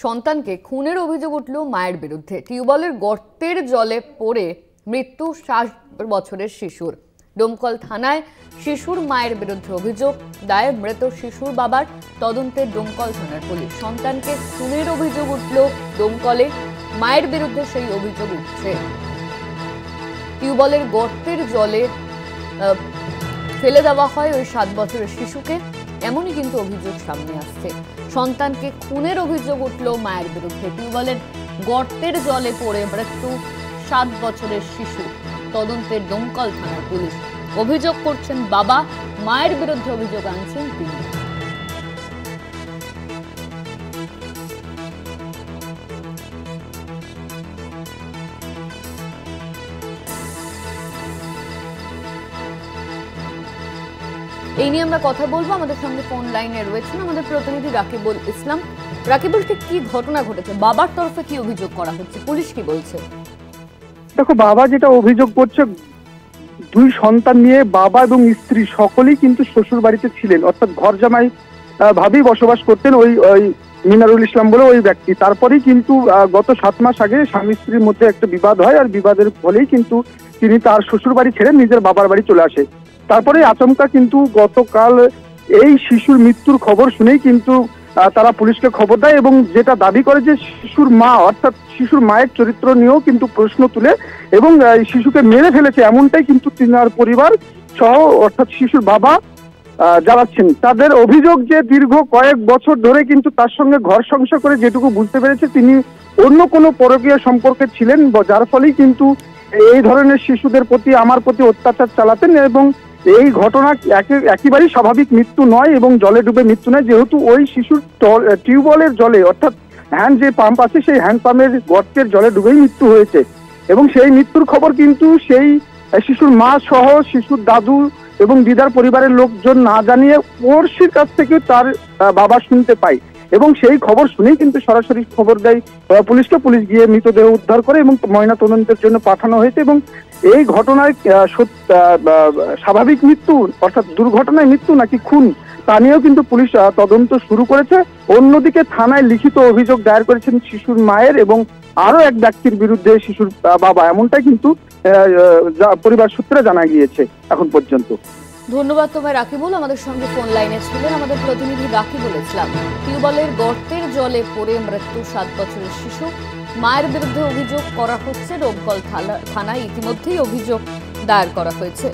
সন্তানকে খুনের অভিযোগ উঠল মায়ের বিরুদ্ধে। টিউবওয়েলের গর্তের জলে পড়ে মৃত্যু 7 বছরের শিশুর। ডোমকল থানায় শিশুর মায়ের বিরুদ্ধে অভিযোগ দায়ের। মৃত শিশুর বাবার তদন্তে ডোমকল থানার পুলিশ। সন্তানকে খুনের অভিযোগ উঠল ডোমকলে, মায়ের বিরুদ্ধে সেই অভিযোগ উঠছে। টিউবওয়েলের গর্তের জলে ফেলে দেওয়া হয় ওই 7 বছরের শিশুকে, এমনই কিন্তু অভিযোগ সামনে আসছে। সন্তানকে খুনের অভিযোগ উঠল মায়ের বিরুদ্ধে। টিউবওয়েলের গর্তের জলে পড়ে মৃত্যু 7 বছরের শিশু। তদন্তে ডোমকল থানার পুলিশ। অভিযোগ করছেন বাবা, মায়ের বিরুদ্ধে অভিযোগ আনছেন তিনি। এই নিয়ে আমরা কথা বলবো। আমাদের সঙ্গে ফোন লাইনে রয়েছেন আমাদের প্রতিনিধি রাকিবুল ইসলাম। রাকিবুল, ঠিক কি ঘটনা ঘটেছে? বাবার তরফে কি অভিযোগ করা হচ্ছে? পুলিশ কি বলছে? দেখো, বাবা যেটা অভিযোগ করছে, 2 সন্তান নিয়ে বাবা এবং স্ত্রী সকলেই কিন্তু শ্বশুর বাড়িতে ছিলেন, অর্থাৎ ঘর জামাই ভাবেই বসবাস করতেন ওই মিনারুল ইসলাম বলে ওই ব্যক্তি। তারপরেই কিন্তু গত 7 মাস আগে স্বামী স্ত্রীর মধ্যে একটা বিবাদ হয়, আর বিবাদের ফলেই কিন্তু তিনি তার শ্বশুর বাড়ি ছেড়ে নিজের বাবার বাড়ি চলে আসে। তারপরে আচমকা কিন্তু গতকাল এই শিশুর মৃত্যুর খবর শুনেই কিন্তু তারা পুলিশকে খবর দেয় এবং যেটা দাবি করে যে শিশুর মা, অর্থাৎ শিশুর মায়ের চরিত্র নিয়েও কিন্তু প্রশ্ন তুলে এবং শিশুকে মেরে ফেলেছে, এমনটাই কিন্তু তিনার পরিবার সহ অর্থাৎ শিশুর বাবা জানাচ্ছেন। তাদের অভিযোগ যে দীর্ঘ কয়েক বছর ধরে কিন্তু তার সঙ্গে ঘর সংসার করে যেটুকু বুঝতে পেরেছে তিনি অন্য কোনো পরকীয়া সম্পর্কে ছিলেন, যার ফলেই কিন্তু এই ধরনের শিশুদের প্রতি আমার প্রতি অত্যাচার চালাতেন। এবং এই ঘটনা একেবারেই স্বাভাবিক মৃত্যু নয় এবং জলে ডুবে মৃত্যু নয়, যেহেতু ওই শিশুর টিউবওয়েলের জলে, অর্থাৎ হ্যান্ড যে পাম্প আছে সেই হ্যান্ড পাম্পের গর্তের জলে ডুবেই মৃত্যু হয়েছে। এবং সেই মৃত্যুর খবর কিন্তু সেই শিশুর মা সহ শিশুর দাদু এবং দিদার পরিবারের লোকজন না জানিয়ে পড়শির কাছ থেকে তার বাবা শুনতে পায় এবং সেই খবর শুনেই কিন্তু সরাসরি খবর দেয় পুলিশকে। পুলিশ গিয়ে মৃতদেহ উদ্ধার করে এবং ময়না তদন্তের জন্য পাঠানো হয়েছে। এবং এই ঘটনায় স্বাভাবিক মৃত্যু অর্থাৎ দুর্ঘটনায় মৃত্যু নাকি খুন তা নিয়েও কিন্তু পুলিশ তদন্ত শুরু করেছে। অন্যদিকে থানায় লিখিত অভিযোগ দায়ের করেছেন শিশুর মায়ের এবং আরো এক ব্যক্তির বিরুদ্ধে শিশুর বাবা, এমনটাই কিন্তু পরিবার সূত্রে জানা গিয়েছে এখন পর্যন্ত। ধন্যবাদ তোমায় রাকিবুল। আমাদের সঙ্গে ফোন লাইনে ছিলেন আমাদের প্রতিনিধি রাকিবুল ইসলাম। টিউবওয়েলের গর্তের জলে পড়ে মৃত্যু 7 বছরের শিশু, মায়ের বিরুদ্ধে অভিযোগ করা হচ্ছে। ডোমকল থানায় ইতিমধ্যেই অভিযোগ দায়ের করা হয়েছে।